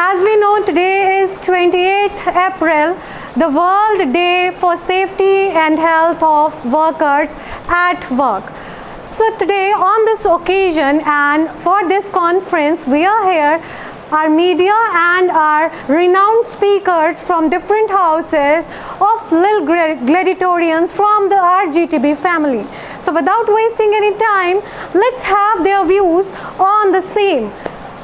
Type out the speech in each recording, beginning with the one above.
as we know, today is 28th April, the World Day for Safety and Health of Workers at Work. So today on this occasion and for this conference, we are here, our media and our renowned speakers from different houses of little gladiatorians from our GTB family. So without wasting any time, let's have their views on the same.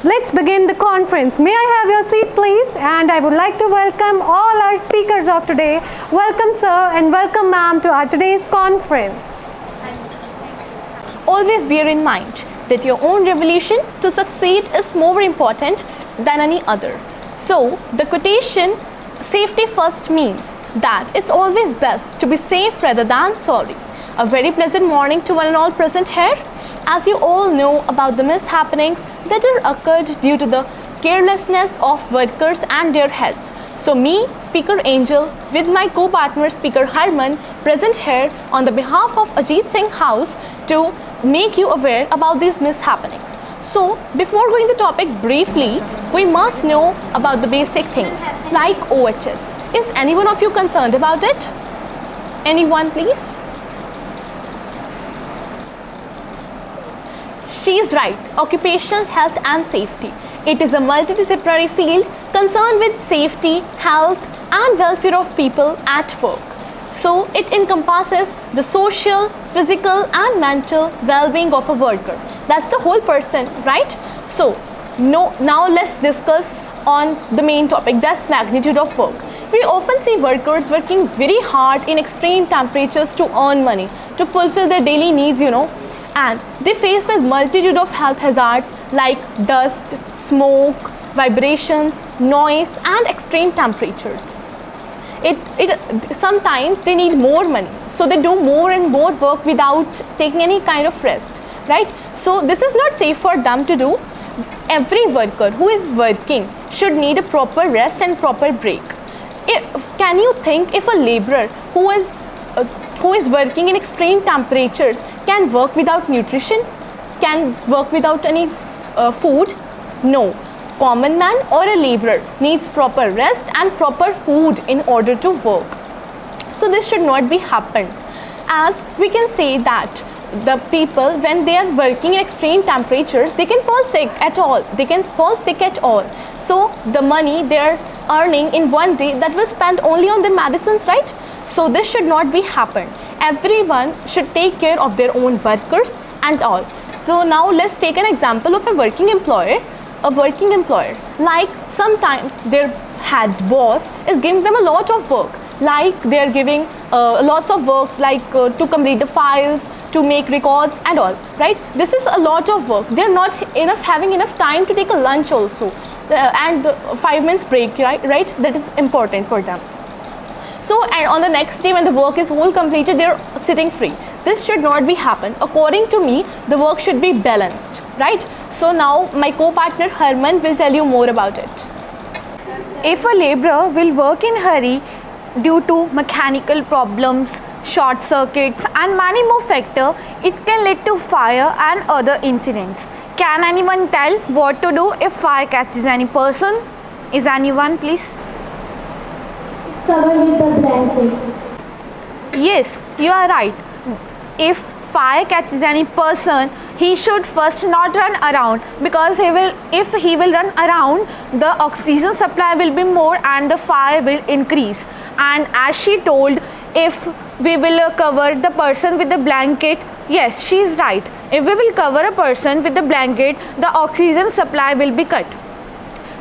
Let's begin the conference. May I have your seat please? And I would like to welcome all our speakers of today. Welcome sir and welcome ma'am to our today's conference. Always bear in mind that your own revolution to succeed is more important than any other. So the quotation safety first means that it's always best to be safe rather than sorry. A very pleasant morning to one and all present here. As you all know about the mishappenings that are occurred due to the carelessness of workers and their health. So me, Speaker Angel, with my co-partner Speaker Harman, present here on the behalf of Ajit Singh House to make you aware about these mishappenings. So before going the topic briefly, we must know about the basic things like OHS. Is anyone of you concerned about it? Anyone please? She is right. Occupational health and safety. It is a multidisciplinary field concerned with safety, health and welfare of people at work. So it encompasses the social, physical and mental well-being of a worker. That's the whole person, right? So now let's discuss on the main topic, that's magnitude of work. We often see workers working very hard in extreme temperatures to earn money, to fulfill their daily needs, and they face with multitude of health hazards like dust, smoke, vibrations, noise and extreme temperatures. Sometimes they need more money, so they do more and more work without taking any kind of rest, right? So this is not safe for them to do. Every worker who is working should need a proper rest and proper break. Can you think if a laborer who is working in extreme temperatures can work without nutrition, can work without any food? No. Common man or a laborer needs proper rest and proper food in order to work. So this should not be happen. As we can say that the people, when they are working in extreme temperatures, they can fall sick at all. So the money they are earning in one day, that will spend only on their medicines, right? So this should not be happen. Everyone should take care of their own workers and all. So now let's take an example of a working employer. Like sometimes their head boss is giving them a lot of work, like they are giving lots of work like to complete the files, to make records and all, right? This is a lot of work. They are not having enough time to take a lunch also, and 5 minutes break, right? That is important for them. So and on the next day when the work is all completed, they are sitting free. This should not be happen. According to me, the work should be balanced, right? So now my co-partner Herman will tell you more about it. If a laborer will work in hurry due to mechanical problems, short circuits and many more factors, it can lead to fire and other incidents. Can anyone tell what to do if fire catches any person? Is anyone please? Covered with a blanket. Yes, you are right. If fire catches any person, he should first not run around, because if he will run around, the oxygen supply will be more and the fire will increase. And as she told, if we will cover the person with the blanket, yes, she is right. If we will cover a person with the blanket, the oxygen supply will be cut.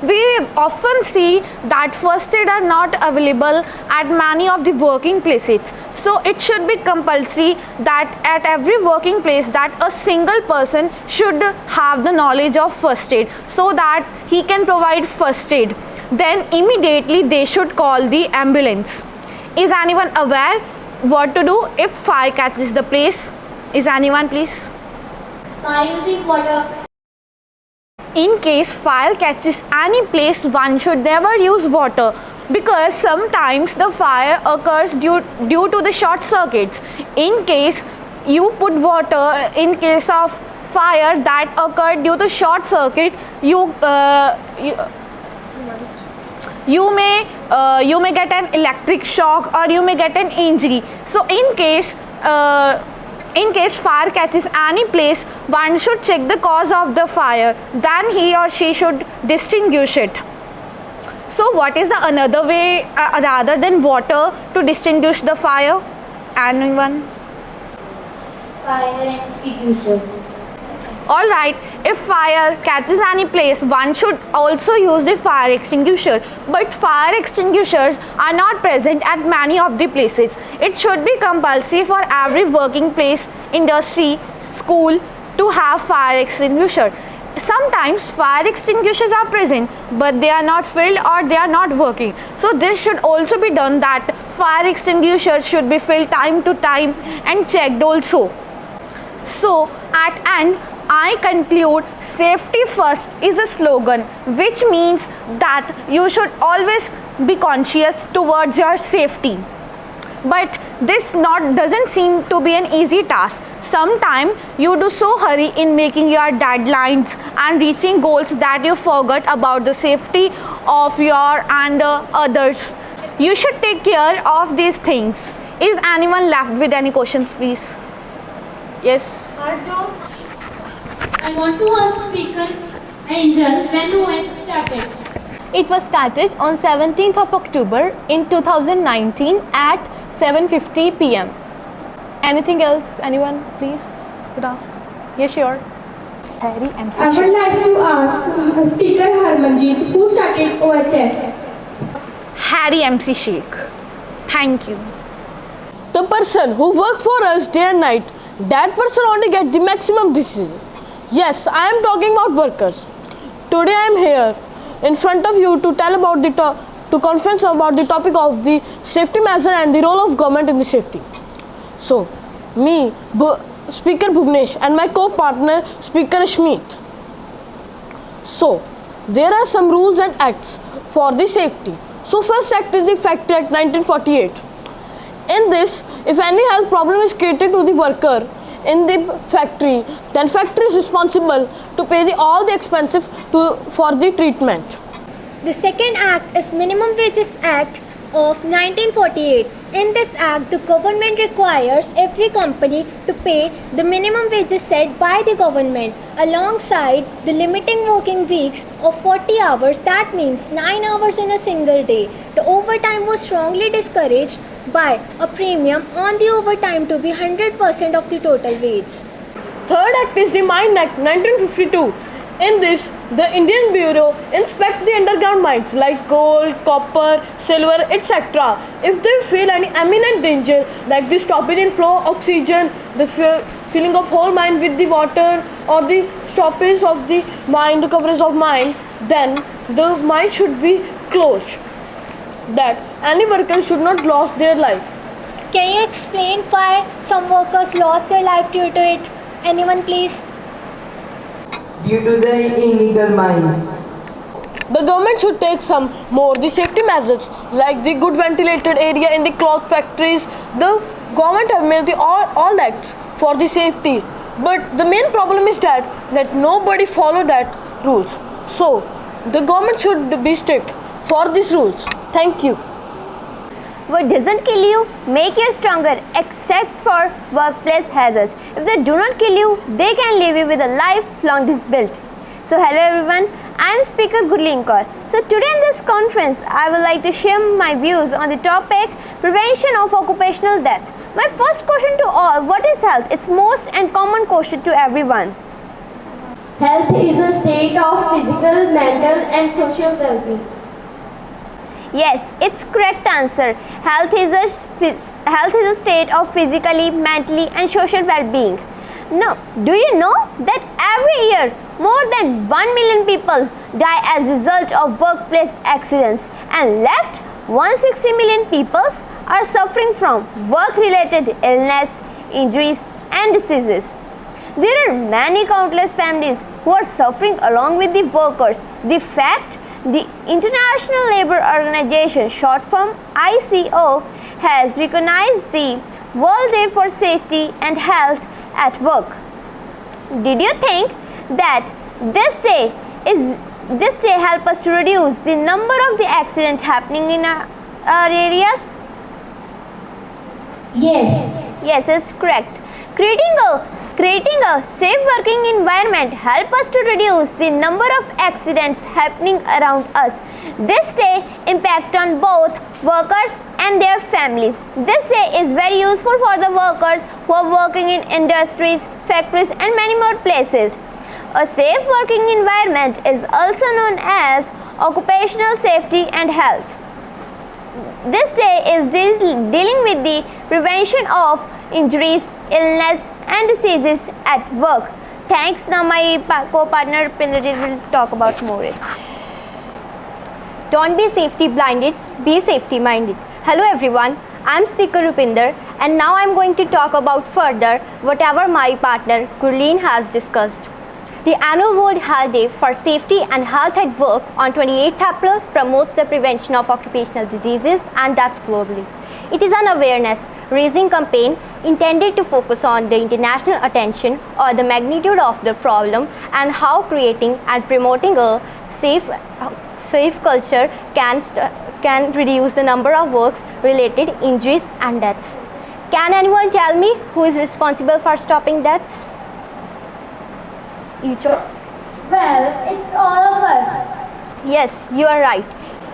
We often see that first aid are not available at many of the working places. So it should be compulsory that at every working place that a single person should have the knowledge of first aid, so that he can provide first aid. Then immediately they should call the ambulance. Is anyone aware what to do if fire catches the place? Is anyone please? By using water. In case fire catches any place, one should never use water, because sometimes the fire occurs due to the short circuits. In case you put water, in case of fire that occurred due to short circuit, you may get an electric shock or you may get an injury. So in case fire catches any place, one should check the cause of the fire, then he or she should distinguish it. So what is the another way rather than water to distinguish the fire? Anyone? Fire extinguisher. Alright, if fire catches any place, one should also use the fire extinguisher. But fire extinguishers are not present at many of the places. It should be compulsory for every working place, industry, school to have fire extinguisher. Sometimes fire extinguishers are present but they are not filled or they are not working. So this should also be done, that fire extinguishers should be filled time to time and checked also. So at end, I conclude safety first is a slogan, which means that you should always be conscious towards your safety. But this doesn't seem to be an easy task. Sometimes you do so hurry in making your deadlines and reaching goals that you forget about the safety of your and others. You should take care of these things. Is anyone left with any questions, please? Yes. I want to ask speaker Angel when it started. It was started on 17th of October in 2019 at 7:50 p.m. Anything else? Anyone, please, could ask? Yes, sure. I would like to ask Speaker Harmanjeet who started OHS. Harry MC Sheikh. Thank you. The person who worked for us day and night, that person only get the maximum decision. Yes, I am talking about workers. Today I am here in front of you to tell about to conference about the topic of the safety measure and the role of government in the safety. So, me, Speaker Bhuvnesh and my co-partner Speaker Ashmeet. So, there are some rules and acts for the safety. So, first act is the Factory Act 1948. In this, if any health problem is created to the worker in the factory, then factory is responsible to pay all the expenses for the treatment. The second act is Minimum Wages Act of 1948. In this act, the government requires every company to pay the minimum wages set by the government alongside the limiting working weeks of 40 hours, that means 9 hours in a single day. The overtime was strongly discouraged by a premium on the overtime to be 100% of the total wage. Third act is the Mine Act 1952. In this, the Indian Bureau inspects the underground mines like gold, copper, silver, etc. If they feel any imminent danger like the stoppage in flow of oxygen, the filling of whole mine with the water, or the stoppage of the mine, the coverage of mine, then the mine should be closed. That any worker should not lose their life. Can you explain why some workers lost their life due to it? Anyone, please? Due to the illegal mines. The government should take some more the safety measures like the good ventilated area in the cloth factories. The government have made the all acts for the safety, but the main problem is that nobody follow that rules. So the government should be strict for these rules. Thank you. What doesn't kill you make you stronger, except for workplace hazards. If they do not kill you, they can leave you with a lifelong disability. So hello everyone, I am Speaker Gurlinkar. So today in this conference, I would like to share my views on the topic prevention of occupational death. My first question to all, what is health? It's most and common question to everyone. Health is a state of physical, mental and social well-being. Yes, it's correct answer. Health is a state of physically, mentally and social well-being. Now, do you know that every year more than 1 million people die as a result of workplace accidents, and left 160 million people are suffering from work-related illness, injuries and diseases. There are many countless families who are suffering along with the workers. The fact the International Labour Organization, short form ICO, has recognized the World Day for Safety and Health at Work. Did you think that this day this day help us to reduce the number of the accidents happening in our areas? Yes. Yes, it's correct. Creating a safe working environment help us to reduce the number of accidents happening around us. This day impact on both workers and their families. This day is very useful for the workers who are working in industries, factories and many more places. A safe working environment is also known as occupational safety and health. This day is dealing with the prevention of injuries, illness and diseases at work. Thanks. Now my co-partner Pindrajit will talk about more it. Don't be safety blinded, be safety minded. Hello everyone, I am Speaker Rupinder and now I am going to talk about further whatever my partner Gurleen has discussed. The annual World Health Day for Safety and Health at Work on 28th April promotes the prevention of occupational diseases and deaths globally. It is an awareness raising campaign intended to focus on the international attention or the magnitude of the problem and how creating and promoting a safe culture can reduce the number of work-related injuries and deaths. Can anyone tell me who is responsible for stopping deaths? Well, it's all of us. Yes, you are right.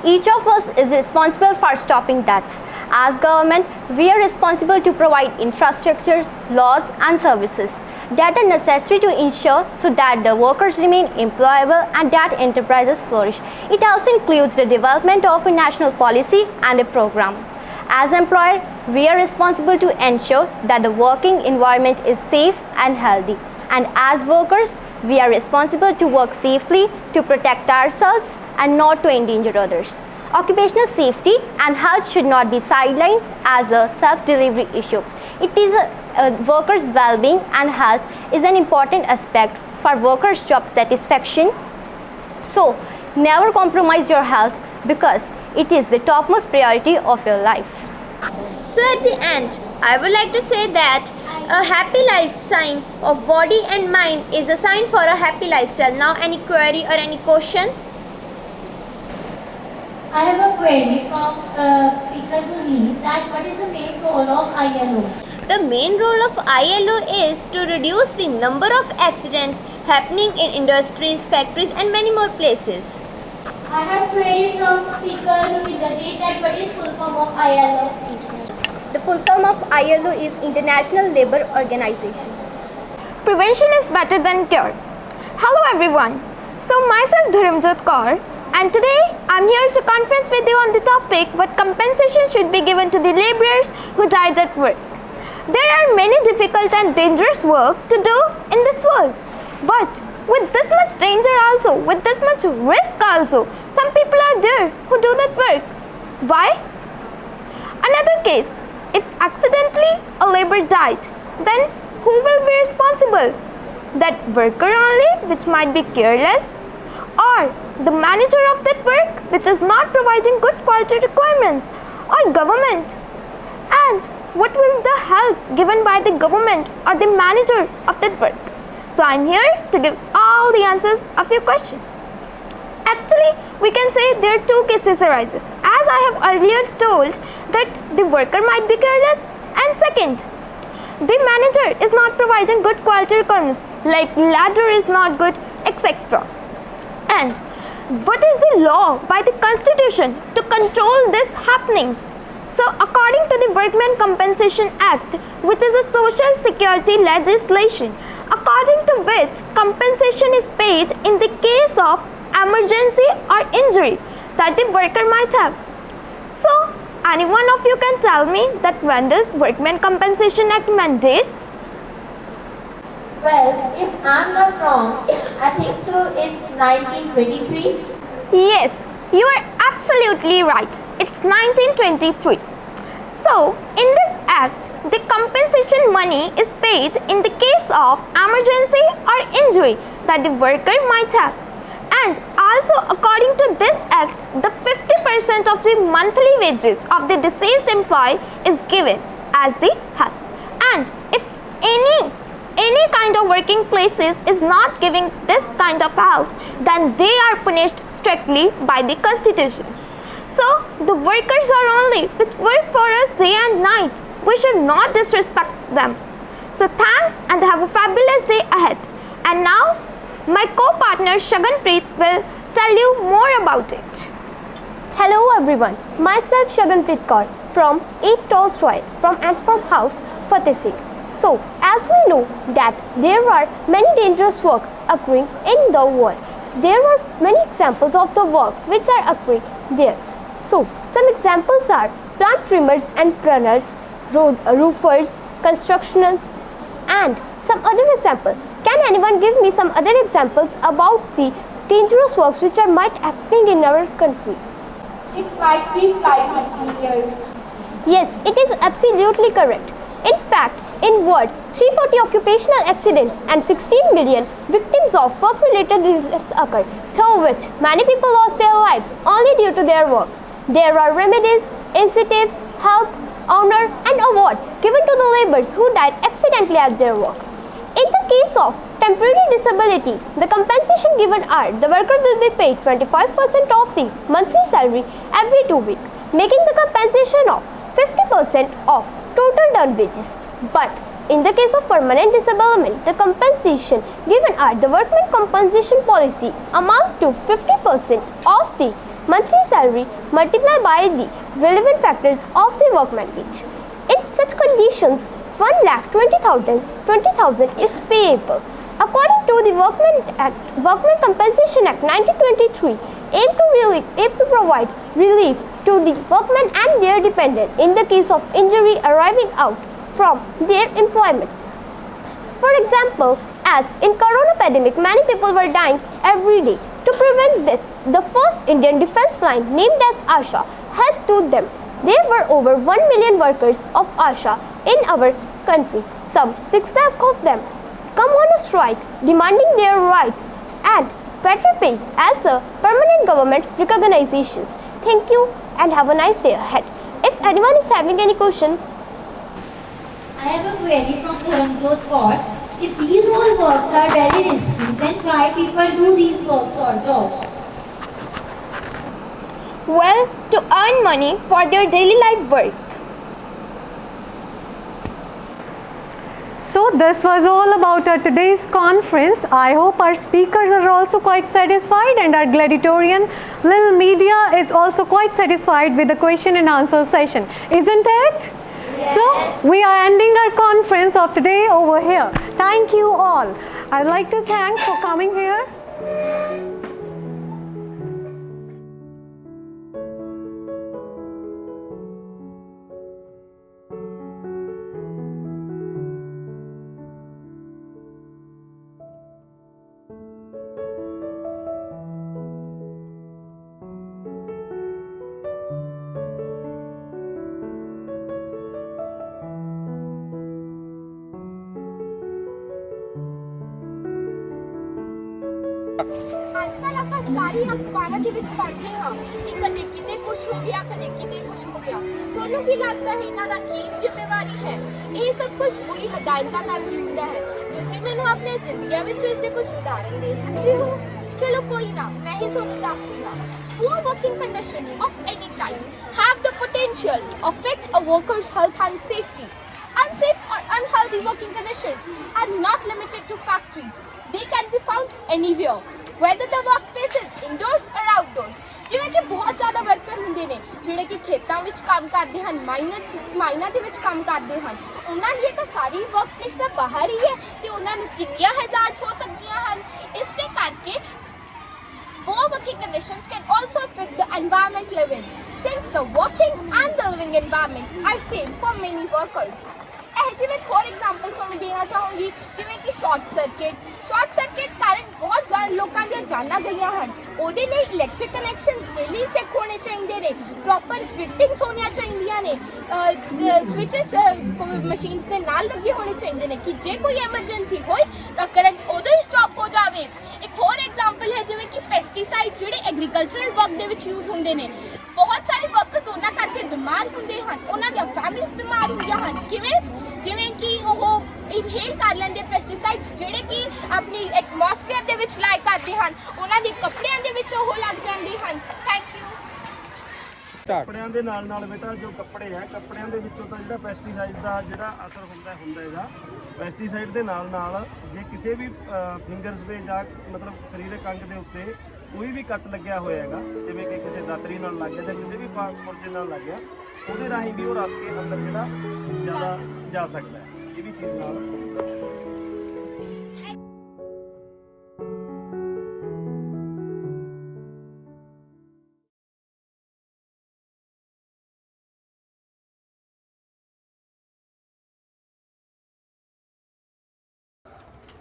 Each of us is responsible for stopping deaths. As government, we are responsible to provide infrastructures, laws and services that are necessary to ensure so that the workers remain employable and that enterprises flourish. It also includes the development of a national policy and a program. As employer, we are responsible to ensure that the working environment is safe and healthy. And as workers, we are responsible to work safely, to protect ourselves and not to endanger others. Occupational safety and health should not be sidelined as a self-delivery issue. It is workers' well-being and health is an important aspect for workers' job satisfaction. So, never compromise your health because it is the topmost priority of your life. So at the end, I would like to say that a happy life sign of body and mind is a sign for a happy lifestyle. Now any query or any question? I have a query from Speaker Gurleen that what is the main role of ILO? The main role of ILO is to reduce the number of accidents happening in industries, factories and many more places. I have query from Speaker Rupinder that what is full form of ILO? The full form of ILO is International Labour Organization. Prevention is better than cure. Hello everyone. So myself Dharamjot Kaur and today I'm here to conference with you on the topic what compensation should be given to the labourers who died at work. There are many difficult and dangerous work to do in this world. But with this much danger also, with this much risk also, some people are there who do that work. Why? Another case, if accidentally a labor died, then who will be responsible? That worker only, which might be careless, or the manager of that work, which is not providing good quality requirements, or government? And what will the help given by the government or the manager of that work? So I'm here to give all the answers of your questions. Actually, we can say there are two cases arises. As I have earlier told that the worker might be careless, and second, the manager is not providing good quality requirements like ladder is not good, etc. And what is the law by the constitution to control these happenings? So according to the Workmen Compensation Act, which is a social security legislation, according to which compensation is paid in the case of emergency or injury that the worker might have. So any one of you can tell me that when does Workmen Compensation Act mandates? Well, if I'm not wrong, I think so it's 1923. Yes, you are absolutely right. It's 1923. So, in this act, the compensation money is paid in the case of emergency or injury that the worker might have. And also according to this act, the 50% of the monthly wages of the deceased employee is given as the help. And if any any kind of working places is not giving this kind of health, then they are punished strictly by the Constitution. So the workers are only which work for us day and night. We should not disrespect them. So thanks and have a fabulous day ahead. And now my co-partner Shaganpreet will tell you more about it. Hello everyone, myself Shaganpreet Kaur from 8 Tolstoy from Antwerp House, Fateh Singh. So, as we know that there are many dangerous work occurring in the world, there are many examples of the work which are occurring there. So, some examples are plant trimmers and pruners, roofers, constructioners, and some other examples. Can anyone give me some other examples about the dangerous works which are might happening in our country? It might be flight engineers. Yes, it is absolutely correct. In fact, in world, 340 occupational accidents and 16 million victims of work-related illnesses occur, through which many people lost their lives only due to their work. There are remedies, incentives, help, honor and award given to the laborers who died accidentally at their work. In the case of temporary disability, the compensation given are the worker will be paid 25% of the monthly salary every 2 weeks, making the compensation of 50% of total done wages. But in the case of permanent disablement, the compensation given are the workman compensation policy amount to 50% of the monthly salary multiplied by the relevant factors of the workman wage. In such conditions, 1,20,000 is payable. According to the Workmen Compensation Act 1923, aim to provide relief to the workmen and their dependent in the case of injury arising out from their employment. For example, as in corona pandemic, many people were dying every day. To prevent this, the first Indian defense line named as ASHA helped to them. There were over 1 million workers of ASHA in our country. Some 6 lakh of them come on a strike demanding their rights and better pay as a permanent government recognitions. Thank you and have a nice day ahead. If anyone is having any question, I have a query from Dharanjot Kaur. If these all works are very risky, then why people do these works or jobs? Well, to earn money for their daily life work. So this was all about our today's conference. I hope our speakers are also quite satisfied and our gladiatorian Lil Media is also quite satisfied with the question and answer session, isn't it? Yes. So we are ending our conference of today over here. Thank you all. I'd like to thank for coming here. आजकल ਆਪਾਂ ਸਾਰੀ ਅਖਬਾਰਾਂ ਦੇ ਵਿੱਚ ਪੜ੍ਹਦੇ ਹਾਂ ਕਿ ਕਦੇ ਕਿਤੇ ਕੁਝ ਹੋ ਗਿਆ ਕਦੇ ਕਿਤੇ ਕੁਝ ਹੋ ਗਿਆ ਸੋਨੂੰ ਕੀ ਲੱਗਦਾ ਹੈ ਇਹਨਾਂ ਦਾ ਕੀ ਜ਼ਿੰਮੇਵਾਰੀ ਹੈ ਇਹ ਸਭ ਕੁਝ ਪੂਰੀ ਹਦਾਇਤਾਂ ਕਰਕੇ ਹੁੰਦਾ ਹੈ ਤੁਸੀਂ ਮੈਨੂੰ ਆਪਣੇ ਜ਼ਿੰਦਗੀ ਵਿੱਚ ਇਸ ਦੇ ਕੁਝ ਉਦਾਹਰਣ ਦੇ ਸਕਦੇ ਹੋ ਚਲੋ ਕੋਈ ਨਾ ਮੈਂ ਹੀ ਤੁਹਾਨੂੰ ਦੱਸਦੀ ਹਾਂ Poor working conditions of any type have the potential to affect a worker's health and safety. Unsafe or unhealthy working conditions are not limited to factories. They can be found anywhere, whether the workplace is indoors or outdoors. ਜਿਵੇਂ ਕਿ ਬਹੁਤ ਜ਼ਿਆਦਾ worker ਹੁੰਦੇ ਨੇ ਜਿਹੜੇ ਕਿ ਖੇਤਾਂ ਵਿੱਚ ਕੰਮ ਕਰਦੇ ਹਨ ਮਾਈਨਾਂ ਦੇ ਵਿੱਚ ਕੰਮ ਕਰਦੇ ਹਨ ਉਹਨਾਂ ਲਈ ਤਾਂ ਸਾਰੀ ਵਰਕਪਲੇਸ ਬਾਹਰ ਹੀ ਹੈ ਤੇ ਉਹਨਾਂ ਨੂੰ ਕਿੰਨੀਆਂ ਹਜ਼ਾਰਡ ਹੋ ਸਕਦੀਆਂ ਹਨ ਇਸ ਦੇ ਕਰਕੇ Poor working conditions can also affect the environment live in, since the working and the living environment are same for many workers. ਜਿਵੇਂ ਹੋਰ ਐਗਜ਼ਾਮਪਲ ਤੁਹਾਨੂੰ ਦੇਣਾ ਚਾਹੂੰਗੀ ਜਿਵੇਂ ਕਿ ਸ਼ਾਰਟ ਸਰਕਟ ਕਾਰਨ ਬਹੁਤ ਜ਼ਿਆਦਾ ਲੋਕਾਂ ਦੀਆਂ ਜਾਨਾਂ ਗਈਆਂ ਹਨ ਉਹਦੇ ਲਈ ਇਲੈਕਟ੍ਰਿਕ ਕਨੈਕਸ਼ਨਸ ਡੇਲੀ ਚੈੱਕ ਹੋਣੇ ਚਾਹੀਦੇ ਨੇ ਪ੍ਰੋਪਰ ਫਿਟਿੰਗਸ ਹੋਣੀਆਂ ਚਾਹੀਦੀਆਂ ਨੇ ਸਵਿਚਸ ਮਸ਼ੀਨਸ ਦੇ ਨਾਲ ਲੱਗੇ ਹੋਣੇ ਚਾਹੀਦੇ ਨੇ ਕਿ ਜੇ ਕੋਈ ਐਮਰਜੈਂਸੀ ਹੋਏ ਤਾਂ ਕਰੰਟ ਉਦੋਂ ਹੀ ਸਟਾਪ ਹੋ ਜਾਵੇ ਇੱਕ ਹੋਰ ਐਗਜ਼ਾਮਪਲ ਹੈ ਜਿਵੇਂ ਕਿ ਪੈਸਟੀਸਾਈਡ ਜਿਹੜੇ ਐਗਰੀਕਲਚਰਲ ਵਰਕ ਦੇ ਵਿੱਚ ਯੂਜ਼ ਹੁੰਦੇ ਨੇ ਬਹੁਤ ਸਾਰੇ ਵਰਕਰਸ ਉਹਨਾਂ ਕਰਕੇ ਬਿਮਾਰ ਹੁੰਦੇ ਹਨ ਉਹਨਾਂ ਦੀਆਂ ਫੈਮਿਲੀਜ਼ ਬਿਮਾਰ ਹੁੰਦੀਆਂ ਹਨ ਕਿਵੇਂ ਜਿਵੇਂ ਕਿ ਉਹ ਇਨਹੇਲ ਕਰ ਲੈਂਦੇ ਪੈਸਟੀਸਾਈਡਸ ਜਿਹੜੇ ਕਿ ਆਪਣੀ ਐਟਮੋਸਫੇਅਰ ਦੇ ਵਿੱਚ ਲਾਇਕ ਕਰਦੇ ਹਨ, ਉਹਨਾਂ ਦੇ ਕੱਪੜਿਆਂ ਦੇ ਵਿੱਚ ਉਹ ਲੱਗ ਜਾਂਦੇ ਹਨ। Thank you. ਕੱਪੜਿਆਂ ਦੇ ਨਾਲ ਬੇਟਾ ਜੋ ਕੱਪੜੇ ਹੈ, ਕੱਪੜਿਆਂ ਦੇ ਵਿੱਚੋਂ ਤਾਂ ਜਿਹੜਾ ਪੈਸਟੀਸਾਈਡ ਦਾ ਜਿਹੜਾ ਅਸਰ ਹੁੰਦਾ ਹੈਗਾ, ਪੈਸਟੀਸਾਈਡ ਦੇ ਨਾਲ ਜੇ ਕਿਸੇ ਵੀ ਫਿੰਗਰਸ ਦੇ ਜਾਂ ਮਤਲਬ ਸਰੀਰਕ ਅੰਗ ਦੇ ਉੱਤੇ ਕੋਈ ਵੀ ਕੱਟ ਲੱਗਿਆ ਹੋਇਆ ਹੈਗਾ, ਜਿਵੇਂ ਕਿ ਕਿਸੇ ਦਾਤਰੀ ਨਾਲ ਲੱਗ ਗਿਆ ਜਾਂ ਕਿਸੇ ਵੀ ਪੁਰਜੇ ਨਾਲ ਲੱਗ ਗਿਆ, ਉਹਦੇ ਰਾਹੀਂ ਵੀ ਉਹ ਰਸ ਕੇ ਅੰਦਰ ਜਿਹੜਾ ਜ਼ਿਆਦਾ ਜਾ ਸਕਦਾ ਹੈ। ਇਹ ਵੀ ਚੀਜ਼ ਨਾਲ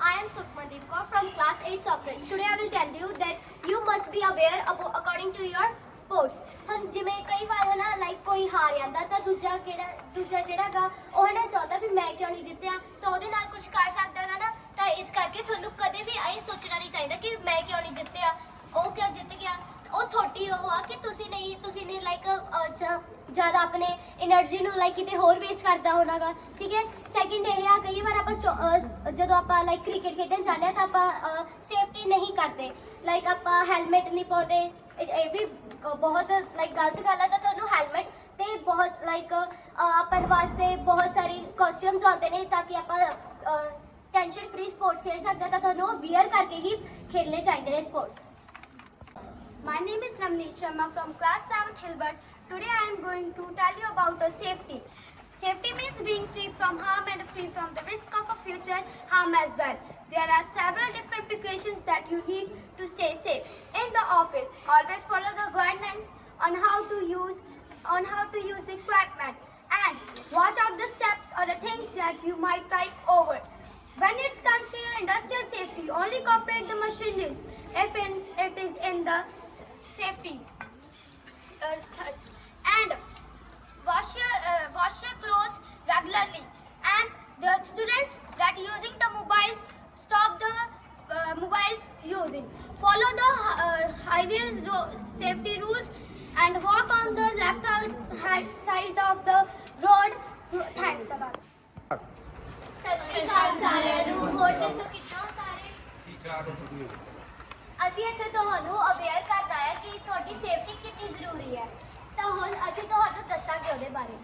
I am Sukhmadeep Kaur from class 8 Socrates. Today I will tell you that you must be aware according to your sports. हम जिमें कई बार है ना लाइक कोई हार ਜਾਂਦਾ ਤਾਂ ਦੂਜਾ ਜਿਹੜਾਗਾ ਉਹ ਹੈ ਨਾ ਚਾਹੁੰਦਾ ਵੀ ਮੈਂ ਕਿਉਂ ਨਹੀਂ ਜਿੱਤਿਆ, ਤਾਂ ਉਹਦੇ ਨਾਲ ਕੁਝ ਕਰ ਸਕਦਾ ਨਾ, ਤਾਂ ਇਸ ਕਰਕੇ ਤੁਹਾਨੂੰ ਕਦੇ ਵੀ ਇਹ ਸੋਚਣਾ ਨਹੀਂ ਚਾਹੀਦਾ ਕਿ ਮੈਂ ਕਿਉਂ ਨਹੀਂ ਜਿੱਤਿਆ, ਉਹ ਕਿਉਂ ਜਿੱਤ ਗਿਆ। ਉਹ ਤੁਹਾਡੀ ਉਹ ਆ ਕਿ ਤੁਸੀਂ ਨੇ ਲਾਈਕ ਜ਼ਿਆਦਾ ਆਪਣੇ એનર્ਜੀ ਨੂੰ ਲਾਈਕ ਕਿਤੇ ਹੋਰ ਵੇਸਟ ਕਰਦਾ ਹੋਣਾਗਾ, ਠੀਕ ਹੈ। ਸੈਕਿੰਡ ਇਹ ਆ, ਕਈ ਵਾਰ ਆਪਾਂ ਜਦੋਂ ਆਪਾਂ ਲਾਈਕ ਕ੍ਰਿਕਟ ਖੇਡਣ ਜਾਂਦੇ ਹਾਂ ਤਾਂ ਆਪਾਂ ਸੇਫਟੀ ਨਹੀਂ ਕਰਦੇ, ਲਾਈਕ ਆਪਾਂ ਹੈਲਮਟ ਨਹੀਂ ਪਾਉਂਦੇ, ਇਹ ਵੀ ਬਹੁਤ ਲਾਈਕ ਗਲਤ ਗੱਲ ਹੈ। ਤਾਂ ਤੁਹਾਨੂੰ ਹੈਲਮਟ ਤੇ ਬਹੁਤ ਲਾਈਕ ਆਪਾਂ ਵਾਸਤੇ ਬਹੁਤ ਸਾਰੀ ਕਾਸਟਿਊਮਸ ਆਉਂਦੇ ਨੇ ਤਾਂ ਕਿ ਆਪਾਂ ਟੈਨਸ਼ਨ ਫ੍ਰੀ ਸਪੋਰਟਸ ਖੇਡ ਸਕਦੇ, ਤਾਂ ਤੁਹਾਨੂੰ ਵੀਅਰ ਕਰਕੇ ਹੀ ਖੇਡਣੇ ਚਾਹੀਦੇ ਨੇ sports. My name is Namneet Sharma from class 7th Hilbert. Today I am going to tell you about safety. Safety means being free from harm and free from the risk of a future harm as well. There are several different precautions that you need to stay safe. In the office, always follow the guidelines on how to use the equipment and watch out the steps or the things that you might trip over. When it comes to your industrial safety, only cooperate the machineries if it is in the safety such, and wash your clothes regularly. And the students that using the mobiles, stop the mobiles using. Follow the highway safety rules and walk on the left side of the road. Thanks a lot. ਸਤਿ ਸ਼੍ਰੀ ਅਕਾਲ ਸਾਰਿਆਂ ਨੂੰ। ਹੋਰ ਦੱਸੋ ਕਿੱਦਾਂ ਸਾਰੇ? ਠੀਕ ਠਾਕ। ਅਸੀਂ ਇੱਥੇ ਤੁਹਾਨੂੰ ਅਵੇਅਰ ਕਰਨਾ ਹੈ ਕਿ ਤੁਹਾਡੀ ਸੇਫਟੀ ਕਿੰਨੀ ਜ਼ਰੂਰੀ ਹੈ, ਤਾਂ ਹੁਣ ਅਸੀਂ ਤੁਹਾਨੂੰ ਦੱਸਾਂਗੇ ਉਹਦੇ ਬਾਰੇ।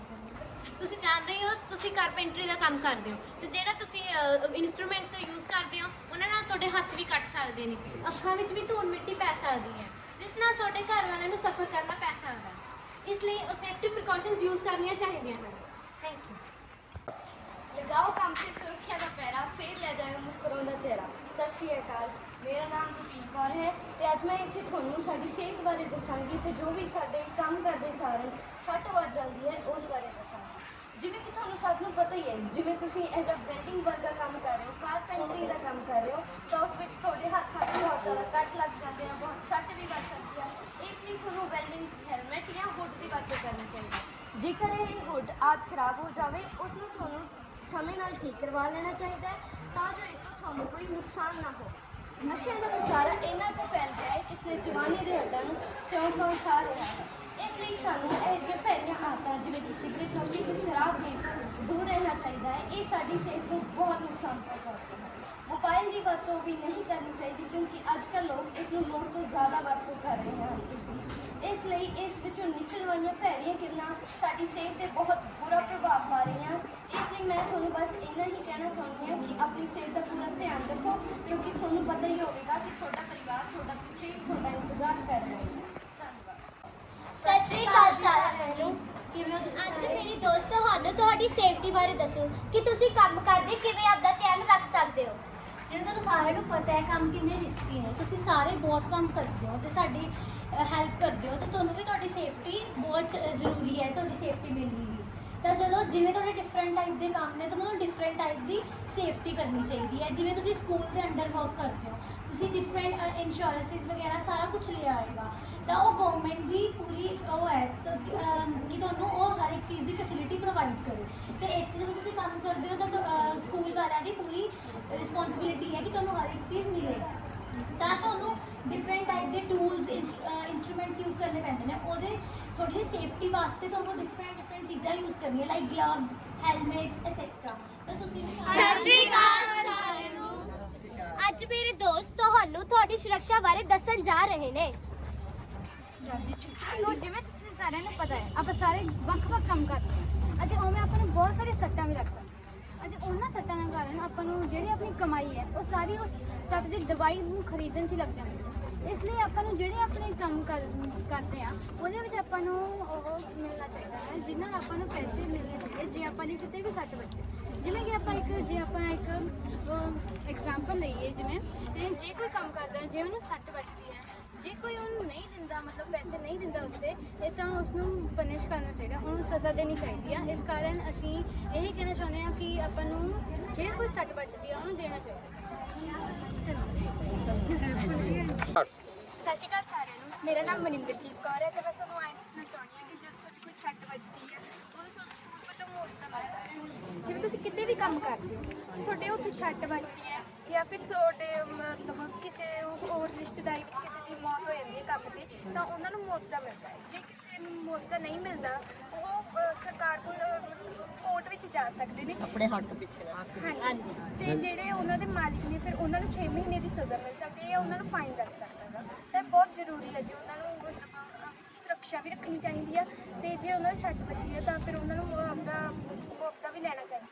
ਤੁਸੀਂ ਜਾਣਦੇ ਹੋ ਤੁਸੀਂ ਕਾਰਪੈਂਟਰੀ ਦਾ ਕੰਮ ਕਰਦੇ ਹੋ, ਤੇ ਜਿਹੜਾ ਤੁਸੀਂ ਇਨਸਟਰੂਮੈਂਟਸ ਯੂਜ਼ ਕਰਦੇ ਹੋ ਉਹਨਾਂ ਨਾਲ ਤੁਹਾਡੇ ਹੱਥ ਵੀ ਕੱਟ ਸਕਦੇ ਨੇ, ਅੱਖਾਂ ਵਿੱਚ ਵੀ ਧੂੜ ਮਿੱਟੀ ਪੈ ਸਕਦੀ ਹੈ, ਜਿਸ ਨਾਲ ਤੁਹਾਡੇ ਘਰ ਵਾਲਿਆਂ ਨੂੰ ਸਫਰ ਕਰਨਾ ਪੈ ਸਕਦਾ ਹੈ। ਇਸ ਲਈ ਸੇਫਟੀ ਪ੍ਰੀਕਾਸ਼ਨਸ ਯੂਜ਼ ਕਰਨੀਆਂ ਚਾਹੀਦੀਆਂ ਹਨ। Thank you. लगाओ काम से सुरक्षा का पैरा, फिर ले जाए मुस्कुराउंदा चेहरा। सत श्री अकाल, मेरा नाम रुपीन कौर है ਤੇ ਅੱਜ ਮੈਂ ਇੱਥੇ ਤੁਹਾਨੂੰ ਸਾਡੀ ਸਿਹਤ ਬਾਰੇ ਦੱਸਾਂਗੀ ਤੇ ਜੋ ਵੀ ਸਾਡੇ ਕੰਮ ਕਰਦੇ ਸਾਰਨ ਸੱਟ ਵੱਜ ਜਾਂਦੀ ਹੈ ਉਸ ਬਾਰੇ ਦੱਸਾਂਗੀ। ਜਿਵੇਂ ਕਿ ਤੁਹਾਨੂੰ ਸਭ ਨੂੰ ਪਤਾ ਹੀ ਹੈ, ਜਿਵੇਂ ਤੁਸੀਂ ਐਜ਼ ਅ ਬਿਲਡਿੰਗ ਵਰਕਰ ਕੰਮ ਕਰ ਰਹੇ ਹੋ, ਕਾਰਪੈਂਟਰੀ ਦਾ ਕੰਮ ਕਰ ਰਹੇ ਹੋ, ਤਾਂ ਉਸ ਵਿੱਚ ਤੁਹਾਡੇ ਹੱਥਾਂ 'ਤੇ ਬਹੁਤ ਜ਼ਿਆਦਾ ਕੱਟ ਲੱਗ ਜਾਂਦੇ ਆ, ਬਹੁਤ ਸੱਟ ਵੀ ਵੱਜ ਸਕਦੀ ਹੈ। ਇਸ ਲਈ ਤੁਹਾਨੂੰ ਵੈਲਡਿੰਗ ਹੈਲਮਟ ਜਾਂ ਹੁੱਡ ਦੀ ਵਰਤੋਂ ਕਰਨੀ ਚਾਹੀਦੀ ਹੈ। ਜੇਕਰ ਇਹ ਹੁੱਡ ਆਦਿ ਖਰਾਬ ਹੋ ਜਾਵੇ ਉਸ ਨੂੰ ਤੁਹਾਨੂੰ ਸਮੇਂ ਨਾਲ ਠੀਕ ਕਰਵਾ ਲੈਣਾ ਚਾਹੀਦਾ ਹੈ ਤਾਂ ਜੋ ਇਸ ਤੋਂ ਤੁਹਾਨੂੰ ਕੋਈ ਨੁਕਸਾਨ ਨਾ ਹੋ। ਨਸ਼ਿਆਂ ਦਾ ਪਸਾਰਾ ਇੰਨਾ ਕੁ ਫੈਲ ਗਿਆ ਹੈ ਇਸ ਨੇ ਜਵਾਨੀ ਦੇ ਹੱਡਾਂ ਨੂੰ ਸਿਉਂ ਤੋਂ ਉਠਾ ਰਿਹਾ ਹੈ। ਇਸ ਲਈ ਸਾਨੂੰ ਇਹੋ ਜਿਹੀਆਂ ਭੈੜੀਆਂ ਆਦਤਾਂ ਜਿਵੇਂ ਕਿ ਸਿਗਰਟ ਨੋਸ਼ੀ ਤੇ ਸ਼ਰਾਬ ਪੀਣ ਤੋਂ ਦੂਰ ਰਹਿਣਾ ਚਾਹੀਦਾ ਹੈ। ਇਹ ਸਾਡੀ ਸਿਹਤ ਨੂੰ ਬਹੁਤ ਨੁਕਸਾਨ ਪਹੁੰਚਾਉਂਦੇ ਹਨ। ਮੋਬਾਈਲ ਦੀ ਵਰਤੋਂ ਵੀ ਨਹੀਂ ਕਰਨੀ ਚਾਹੀਦੀ ਕਿਉਂਕਿ ਅੱਜ ਕੱਲ੍ਹ ਲੋਕ ਇਸ ਨੂੰ ਲੋੜ ਤੋਂ ਜ਼ਿਆਦਾ ਵਰਤੋਂ ਕਰ ਰਹੇ ਹਨ। ਇਸ ਲਈ ਇਸ ਵਿੱਚੋਂ ਨਿਕਲਣ ਵਾਲੀਆਂ ਭੈੜੀਆਂ ਕਿਰਨਾਂ ਸਾਡੀ ਸਿਹਤ 'ਤੇ ਬਹੁਤ ਬੁਰਾ ਪ੍ਰਭਾਵ ਪਾ ਰਹੀਆਂ। ਇਸ ਲਈ ਮੈਂ ਤੁਹਾਨੂੰ ਬਸ ਇੰਨਾ ਹੀ ਕਹਿਣਾ ਚਾਹੁੰਦੀ ਹਾਂ ਕਿ ਆਪਣੀ ਸਿਹਤ ਦਾ ਪੂਰਾ ਧਿਆਨ ਰੱਖੋ ਕਿਉਂਕਿ ਤੁਹਾਨੂੰ ਪਤਾ ਹੀ ਹੋਵੇਗਾ ਕਿ ਤੁਹਾਡਾ ਪਰਿਵਾਰ ਤੁਹਾਡਾ ਪਿੱਛੇ ਤੁਹਾਡਾ ਇੰਤਜ਼ਾਰ ਕਰ ਰਿਹਾ ਹੈ। ਧੰਨਵਾਦ। ਸਤਿ ਸ਼੍ਰੀ ਅਕਾਲ ਸਾਰਿਆਂ ਨੂੰ। ਕਿਵੇਂ ਹੋ ਤੁਸੀਂ? ਅੱਜ ਮੇਰੀ ਦੋਸਤ ਤੁਹਾਨੂੰ ਤੁਹਾਡੀ ਸੇਫਟੀ ਬਾਰੇ ਦੱਸੋ ਕਿ ਤੁਸੀਂ ਕੰਮ ਕਰਦੇ ਕਿਵੇਂ ਆਪਦਾ ਧਿਆਨ ਰੱਖ ਸਕਦੇ ਹੋ। ਜਿਵੇਂ ਤੁਹਾਨੂੰ ਸਾਰਿਆਂ ਨੂੰ ਪਤਾ ਹੈ ਕੰਮ ਕਿੰਨੇ ਰਿਸਕੀ ਨੇ, ਤੁਸੀਂ ਸਾਰੇ ਬਹੁਤ ਕੰਮ ਕਰਦੇ ਹੋ ਤੇ ਸਾਡੀ ਹੈਲਪ ਕਰਦੇ ਹੋ, ਤਾਂ ਤੁਹਾਨੂੰ ਵੀ ਤੁਹਾਡੀ ਸੇਫਟੀ ਬਹੁਤ ਜ਼ਰੂਰੀ ਹੈ, ਤੁਹਾਡੀ ਸੇਫਟੀ ਮਿਲਣੀ ਵੀ। ਤਾਂ ਜਦੋਂ ਜਿਵੇਂ ਤੁਹਾਡੇ ਡਿਫਰੈਂਟ ਟਾਈਪ ਦੇ ਕੰਮ ਨੇ ਤਾਂ ਤੁਹਾਨੂੰ ਡਿਫਰੈਂਟ ਟਾਈਪ ਦੀ ਸੇਫਟੀ ਕਰਨੀ ਚਾਹੀਦੀ ਹੈ। ਜਿਵੇਂ ਤੁਸੀਂ ਸਕੂਲ ਦੇ ਅੰਡਰ ਵਰਕ ਕਰਦੇ ਹੋ, ਤੁਸੀਂ ਡਿਫਰੈਂਟ ਇੰਸ਼ੋਰੈਂਸਿਸ ਵਗੈਰਾ ਸਾਰਾ ਕੁਝ ਲਿਆ ਹੋਏਗਾ, ਤਾਂ ਉਹ ਗਵਰਨਮੈਂਟ ਦੀ ਪੂਰੀ ਉਹ ਹੈ ਕਿ ਤੁਹਾਨੂੰ ਉਹ ਹਰ ਇੱਕ ਚੀਜ਼ ਦੀ ਫੈਸਿਲਿਟੀ ਪ੍ਰੋਵਾਈਡ ਕਰੇ। ਅਤੇ ਇੱਥੇ ਜਦੋਂ ਤੁਸੀਂ ਕੰਮ ਕਰਦੇ ਹੋ ਤਾਂ ਸਕੂਲ ਵਾਲਿਆਂ ਦੀ ਪੂਰੀ ਰਿਸਪੌਂਸਿਬਿਲਿਟੀ ਹੈ ਕਿ ਤੁਹਾਨੂੰ ਹਰ ਇੱਕ ਚੀਜ਼ ਮਿਲੇਗੀ। ਤਾਂ ਤੁਹਾਨੂੰ ਡਿਫਰੈਂਟ ਟਾਈਪ ਦੇ ਟੂਲਸ ਇੰਸਟਰੂਮੈਂਟਸ ਯੂਜ਼ ਕਰਨੇ ਪੈਂਦੇ ਨੇ। ਉਹਦੇ ਥੋੜੀ ਜਿਹੀ ਸੇਫਟੀ ਵਾਸਤੇ ਤੁਹਾਨੂੰ ਡਿਫਰੈਂਟ ਚੀਜ਼ਾਂ ਯੂਜ਼ ਕਰਨੀਆਂ, ਲਾਈਕ ਗਲਵਸ, ਹੈਲਮੇਟਸ ਐਟਸੈਟਰਾ। ਤਾਂ ਤੁਸੀਂ ਸਤਿ ਸ਼੍ਰੀ ਅਕਾਲ ਸਾਰਿਆਂ ਨੂੰ। ਅੱਜ ਮੇਰੇ ਦੋਸਤ ਤੁਹਾਨੂੰ ਤੁਹਾਡੀ ਸੁਰੱਖਿਆ ਬਾਰੇ ਦੱਸਣ ਜਾ ਰਹੇ ਨੇ। ਸੋ ਜਿਵੇਂ ਤੁਸੀਂ ਸਾਰਿਆਂ ਨੂੰ ਪਤਾ ਹੈ, ਆਪਾਂ ਸਾਰੇ ਵੱਖ-ਵੱਖ ਕੰਮ ਕਰਦੇ ਹਾਂ ਅਤੇ ਉਵੇਂ ਆਪਾਂ ਨੂੰ ਬਹੁਤ ਸਾਰੇ ਸੱਟਾਂ ਵੀ ਲੱਗ ਸਕਦੀਆਂ ਅਤੇ ਉਹਨਾਂ ਸੱਟਾਂ ਦੇ ਕਾਰਨ ਆਪਾਂ ਨੂੰ ਜਿਹੜੀ ਆਪਣੀ ਕਮਾਈ ਹੈ ਉਹ ਸਾਰੀ ਉਸ ਸੱਟ ਦੀ ਦਵਾਈ ਨੂੰ ਖਰੀਦਣ 'ਚ ਲੱਗ ਜਾਂਦੀ ਹੈ। ਇਸ ਲਈ ਆਪਾਂ ਨੂੰ ਜਿਹੜੇ ਆਪਣੇ ਕੰਮ ਕਰਦੇ ਆ ਉਹਦੇ ਵਿੱਚ ਆਪਾਂ ਨੂੰ ਉਹ ਮਿਲਣਾ ਚਾਹੀਦਾ ਹੈ, ਜਿਨ੍ਹਾਂ ਨਾਲ ਆਪਾਂ ਨੂੰ ਪੈਸੇ ਮਿਲਣੇ ਚਾਹੀਦੇ ਜੇ ਆਪਾਂ ਨੂੰ ਕਿਤੇ ਵੀ ਸੱਟ ਵੱਜੇ। ਜਿਵੇਂ ਕਿ ਆਪਾਂ ਇੱਕ ਐਗਜ਼ਾਮਪਲ ਲਈਏ, ਜਿਵੇਂ ਜੇ ਕੋਈ ਕੰਮ ਕਰਦਾ ਜੇ ਉਹਨੂੰ ਸੱਟ ਵੱਜਦੀ ਹੈ, ਜੇ ਕੋਈ ਉਹਨੂੰ ਨਹੀਂ ਦਿੰਦਾ, ਮਤਲਬ ਪੈਸੇ ਨਹੀਂ ਦਿੰਦਾ ਉਸਦੇ, ਤਾਂ ਉਸਨੂੰ ਪਨਿਸ਼ ਕਰਨਾ ਚਾਹੀਦਾ, ਉਹਨੂੰ ਸਜ਼ਾ ਦੇਣੀ ਚਾਹੀਦੀ ਆ। ਇਸ ਕਾਰਨ ਅਸੀਂ ਇਹੀ ਕਹਿਣਾ ਚਾਹੁੰਦੇ ਹਾਂ ਕਿ ਆਪਾਂ ਨੂੰ ਜੇ ਕੋਈ ਸੱਟ ਵੱਜਦੀ ਆ ਉਹਨੂੰ ਦੇਣਾ ਚਾਹੀਦਾ। ਸਤਿ ਸ਼੍ਰੀ ਅਕਾਲ ਸਾਰਿਆਂ ਨੂੰ। ਮੇਰਾ ਨਾਮ ਮਨਿੰਦਰਜੀਤ ਕੌਰ ਹੈ ਤੇ ਮੈਂ ਤੁਹਾਨੂੰ ਆਏ ਦੱਸਣਾ ਚਾਹੁੰਦੀ ਹਾਂ ਕਿ ਜਦੋਂ ਤੁਹਾਡੀ ਕੋਈ ਛੱਟ ਵੱਜਦੀ ਹੈ ਉਹਦੇ ਸਾਨੂੰ ਸਕੂਲ ਵੱਲੋਂ ਮੁਆਵਜ਼ਾ ਮਿਲਦਾ ਹੈ। ਜਿਵੇਂ ਤੁਸੀਂ ਕਿਤੇ ਵੀ ਕੰਮ ਕਰਦੇ ਹੋ, ਤੁਹਾਡੇ ਉੱਥੇ ਛੱਟ ਵੱਜਦੀ ਹੈ ਜਾਂ ਫਿਰ ਤੁਹਾਡੇ ਮਤਲਬ ਕਿਸੇ ਹੋਰ ਰਿਸ਼ਤੇਦਾਰੀ ਵਿੱਚ ਕਿਸੇ ਦੀ ਮੌਤ ਹੋ ਜਾਂਦੀ ਹੈ ਕੰਮ 'ਤੇ, ਤਾਂ ਉਹਨਾਂ ਨੂੰ ਮੁਆਵਜ਼ਾ ਮਿਲਦਾ ਹੈ। ਜੇ ਕਿਸੇ ਨੂੰ ਮੁਆਵਜ਼ਾ ਨਹੀਂ ਮਿਲਦਾ, ਉਹ ਸਰਕਾਰ ਕੋਲ ਕੋਰਟ ਵਿੱਚ ਜਾ ਸਕਦੇ ਨੇ ਆਪਣੇ ਹੱਕ ਪਿੱਛੇ। ਹਾਂਜੀ, ਤੇ ਜਿਹੜੇ ਉਹਨਾਂ ਦੇ ਮਾਲਿਕ ਨੇ ਫਿਰ ਉਹਨਾਂ ਨੂੰ 6 ਮਹੀਨੇ ਦੀ ਸਜ਼ਾ ਮਿਲ ਸਕਦੀ ਹੈ ਜਾਂ ਉਹਨਾਂ ਨੂੰ ਫਾਈਨ ਲੱਗ ਸਕਦਾ ਹੈ। ਤਾਂ ਬਹੁਤ ਜ਼ਰੂਰੀ ਹੈ ਜੀ ਉਹਨਾਂ ਨੂੰ ਸੁਰੱਖਿਆ ਵੀ ਰੱਖਣੀ ਚਾਹੀਦੀ ਆ, ਤੇ ਜੇ ਉਹਨਾਂ ਦੀ ਛੱਟ ਵੱਜੀ ਹੈ ਤਾਂ ਫਿਰ ਉਹਨਾਂ ਨੂੰ ਆਪਦਾ ਮੁਆਵਜ਼ਾ ਵੀ ਲੈਣਾ ਚਾਹੀਦਾ।